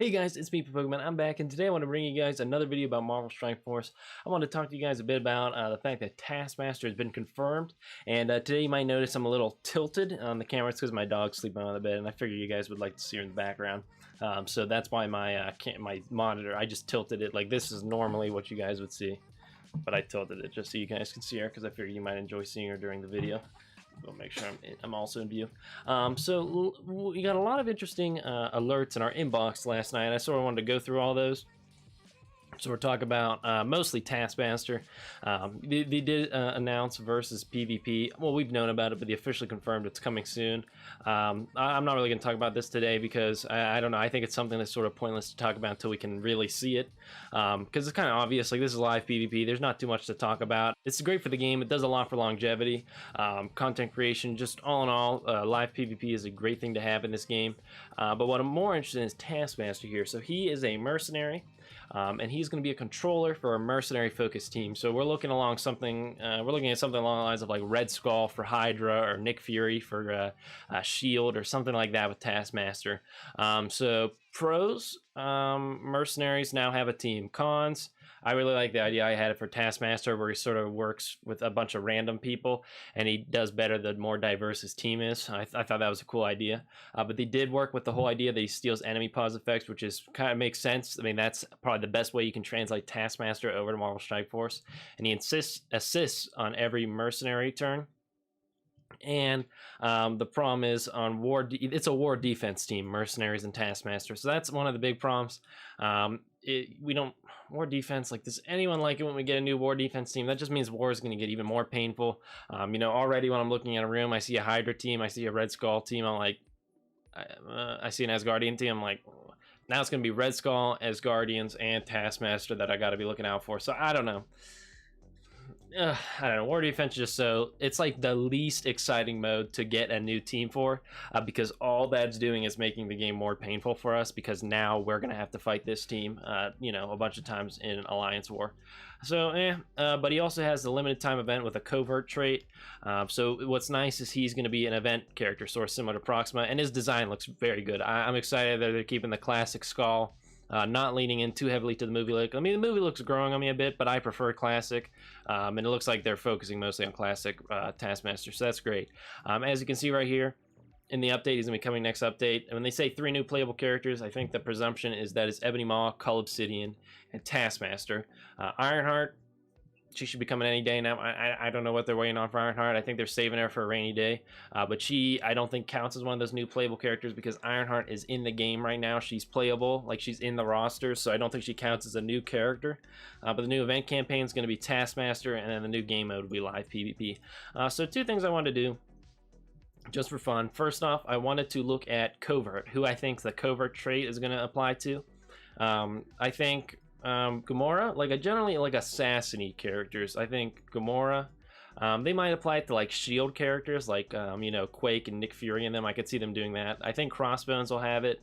Hey guys, it's me, Pokemon. I'm back, and today I want to bring you guys another video about Marvel Strike Force. I want to talk to you guys a bit about the fact that Taskmaster has been confirmed, and today you might notice I'm a little tilted on the camera. It's because my dog's sleeping on the bed, and I figure you guys would like to see her in the background. So that's why my my monitor, I just tilted it. Like, this is normally what you guys would see, but I tilted it just so you guys can see her, because I figure you might enjoy seeing her during the video. We'll make sure I'm also in view. So we got a lot of interesting alerts in our inbox last night. I sort of wanted to go through all those. So we're talking about mostly Taskmaster. They did announce versus PvP. Well, we've known about it, but they officially confirmed it's coming soon. I'm not really going to talk about this today because I don't know. I think it's something that's sort of pointless to talk about until we can really see it. Because it's kind of obvious. Like, this is live PvP. There's not too much to talk about. It's great for the game. It does a lot for longevity, content creation. Just all in all, live PvP is a great thing to have in this game. But what I'm more interested in is Taskmaster here. So he is a mercenary. And he's going to be a controller for a mercenary focused team. So we're looking along something. We're looking at something along the lines of like Red Skull for Hydra, or Nick Fury for Shield, or something like that with Taskmaster. So pros, mercenaries now have a team. Cons, I really like the idea I had it for Taskmaster, where he sort of works with a bunch of random people, and he does better the more diverse his team is. I thought that was a cool idea. But they did work with the whole idea that he steals enemy pause effects, which is kind of makes sense. I mean, that's probably the best way you can translate Taskmaster over to Marvel Strike Force. And he assists on every mercenary turn. And the problem is on it's a war defense team, mercenaries and Taskmaster. So that's one of the big problems. We don't war defense, like, does anyone like it when we get a new war defense team? That just means war is going to get even more painful. Already when I'm looking at a room, I see a Hydra team, I see a Red Skull team, I'm like, I see an Asgardian team, I'm like, now it's going to be Red Skull, Asgardians, and Taskmaster that I got to be looking out for. So I don't know. I don't know. War defense just so it's like the least exciting mode to get a new team for, because all that's doing is making the game more painful for us, because now we're gonna have to fight this team, a bunch of times in Alliance War. So but he also has the limited time event with a Covert trait. So what's nice is he's going to be an event character, sort of similar to Proxima, and his design looks very good. I'm excited that they're keeping the classic skull. Not leaning in too heavily to the movie look. I mean, the movie looks growing on me a bit, but I prefer classic. And it looks like they're focusing mostly on classic Taskmaster, so that's great. As you can see right here, in the update, he's going to be coming next update. And when they say 3 new playable characters, I think the presumption is that it's Ebony Maw, Cull Obsidian, and Taskmaster. Ironheart, she should be coming any day now. I don't know what they're waiting on for Ironheart. I think they're saving her for a rainy day. But she, I don't think, counts as one of those new playable characters, because Ironheart is in the game right now. She's playable, like, she's in the roster, so I don't think she counts as a new character. But the new event campaign is going to be Taskmaster, and then the new game mode will be live PvP. So 2 things I wanted to do, just for fun. First off, I wanted to look at Covert, who I think the Covert trait is going to apply to. I think Gamora, like, generally like assassin-y characters. I think Gamora, they might apply it to like shield characters, like Quake and Nick Fury and them. I could see them doing that. I think Crossbones will have it.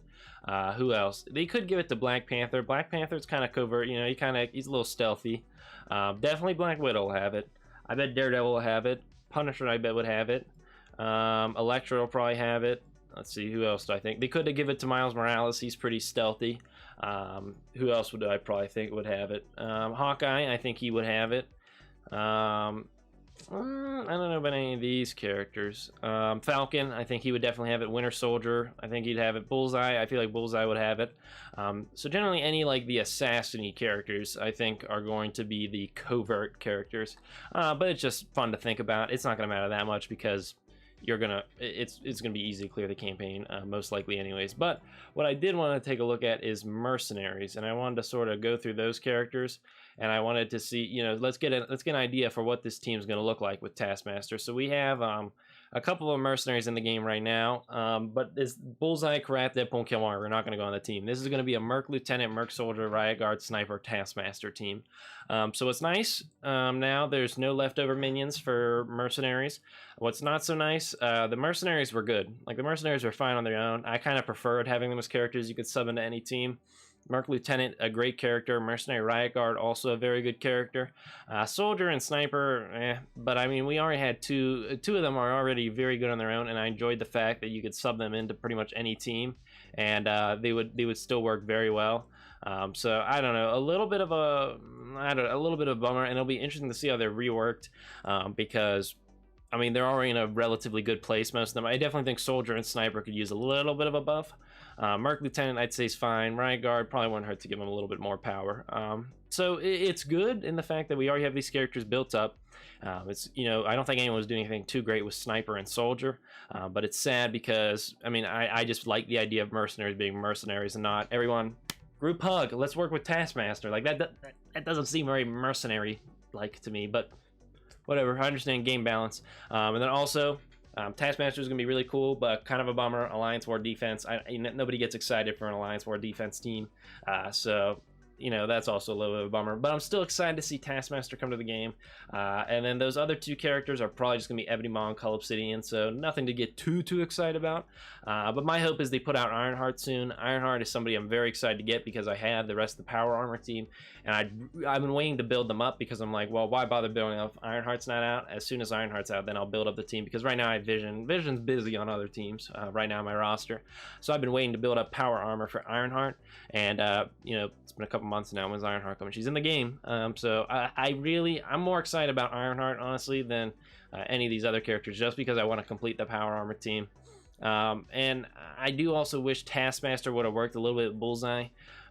Who else? They could give it to Black Panther. Black Panther's kind of covert, he's a little stealthy. Definitely Black Widow will have it. I bet Daredevil will have it. Punisher, I bet, would have it. Elektra will probably have it. Let's see, who else do I think? They could give it to Miles Morales. He's pretty stealthy. Who else would I probably think would have it? Hawkeye, I think he would have it. I don't know about any of these characters. Falcon, I think he would definitely have it. Winter Soldier, I think he'd have it. Bullseye, I feel like Bullseye would have it. So generally any like the assassin-y characters, I think, are going to be the Covert characters. But it's just fun to think about. It's not going to matter that much, because it's gonna be easy to clear the campaign, most likely anyways. But what I did want to take a look at is mercenaries, and I wanted to sort of go through those characters, and I wanted to see, let's get an idea for what this team's going to look like with Taskmaster. So we have a couple of mercenaries in the game right now, but this Bullseye, Karat, Deadpool, and Killmonger are not going to go on the team. This is going to be a Merc Lieutenant, Merc Soldier, Riot Guard, Sniper, Taskmaster team. So what's nice, now there's no leftover minions for mercenaries. What's not so nice, the mercenaries were good. Like, the mercenaries were fine on their own. I kind of preferred having them as characters you could sub into any team. Merc Lieutenant, a great character. Mercenary Riot Guard, also a very good character. Soldier and Sniper, but I mean, we already had two of them are already very good on their own, and I enjoyed the fact that you could sub them into pretty much any team, and they would still work very well. So I don't know, a little bit of a bummer, and it'll be interesting to see how they're reworked, because I mean, they're already in a relatively good place, most of them. I definitely think Soldier and Sniper could use a little bit of a buff. Merc Lieutenant, I'd say, is fine. Riot Guard probably wouldn't hurt to give him a little bit more power. So it's good in the fact that we already have these characters built up. It's, you know, I don't think anyone was doing anything too great with Sniper and Soldier, but it's sad because, I mean, I just like the idea of mercenaries being mercenaries and not everyone group hug. Let's work with Taskmaster. Like that doesn't seem very mercenary-like to me, but whatever, I understand game balance. And then also, Taskmaster is going to be really cool, but kind of a bummer. Alliance War defense. Nobody gets excited for an Alliance War defense team. So, you know, that's also a little bit of a bummer. But I'm still excited to see Taskmaster come to the game. And then those other two characters are probably just going to be Ebony Maw and Cull Obsidian, so nothing to get too excited about. But my hope is they put out Ironheart soon. Ironheart is somebody I'm very excited to get because I have the rest of the Power Armor team, and I've been waiting to build them up because I'm like, well, why bother building up? Ironheart's not out. As soon as Ironheart's out, then I'll build up the team, because right now I have Vision. Vision's busy on other teams right now on my roster. So I've been waiting to build up Power Armor for Ironheart, and you know, it's been a couple months now. When's Ironheart coming? She's in the game. So I'm more excited about Ironheart, honestly, than any of these other characters, just because I want to complete the Power Armor team. And I do also wish Taskmaster would have worked a little bit with Bullseye.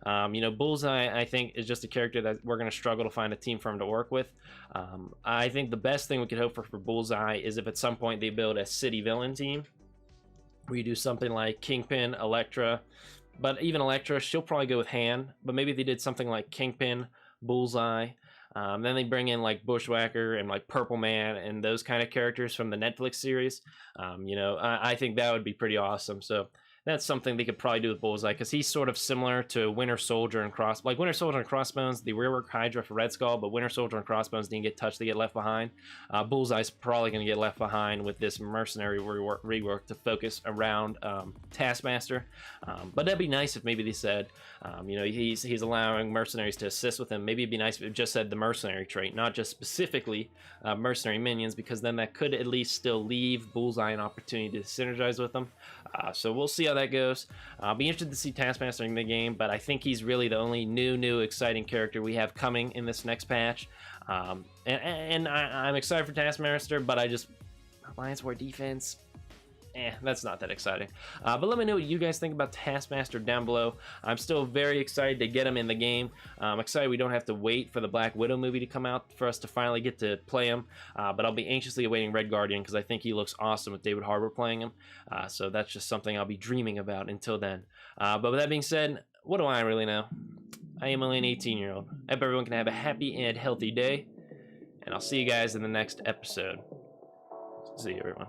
You know, Bullseye, I think, is just a character that we're going to struggle to find a team for him to work with. I think the best thing we could hope for Bullseye is if at some point they build a city villain team, where you do something like Kingpin, Elektra. But even Elektra, she'll probably go with Han. But maybe if they did something like Kingpin, Bullseye, then they bring in like Bushwhacker and like Purple Man and those kind of characters from the Netflix series. You know, I think that would be pretty awesome. So that's something they could probably do with Bullseye, because he's sort of similar to Winter Soldier and Winter Soldier and Crossbones. They rework Hydra for Red Skull, but Winter Soldier and Crossbones didn't get touched; they get left behind. Bullseye's probably going to get left behind with this mercenary rework to focus around Taskmaster. But that'd be nice if maybe they said, you know, he's allowing mercenaries to assist with him. Maybe it'd be nice if it just said the mercenary trait, not just specifically mercenary minions, because then that could at least still leave Bullseye an opportunity to synergize with them. So we'll see how that goes. I'll be interested to see Taskmaster in the game, but I think he's really the only new exciting character we have coming in this next patch. And I'm excited for Taskmaster, but Alliance War defense, that's not that exciting. But let me know what you guys think about Taskmaster down below. I'm still very excited to get him in the game. I'm excited we don't have to wait for the Black Widow movie to come out for us to finally get to play him. But I'll be anxiously awaiting Red Guardian, because I think he looks awesome with David Harbour playing him. So that's just something I'll be dreaming about until then. But with that being said, what do I really know? I am only an 18-year-old. I hope everyone can have a happy and healthy day, and I'll see you guys in the next episode. See you, everyone.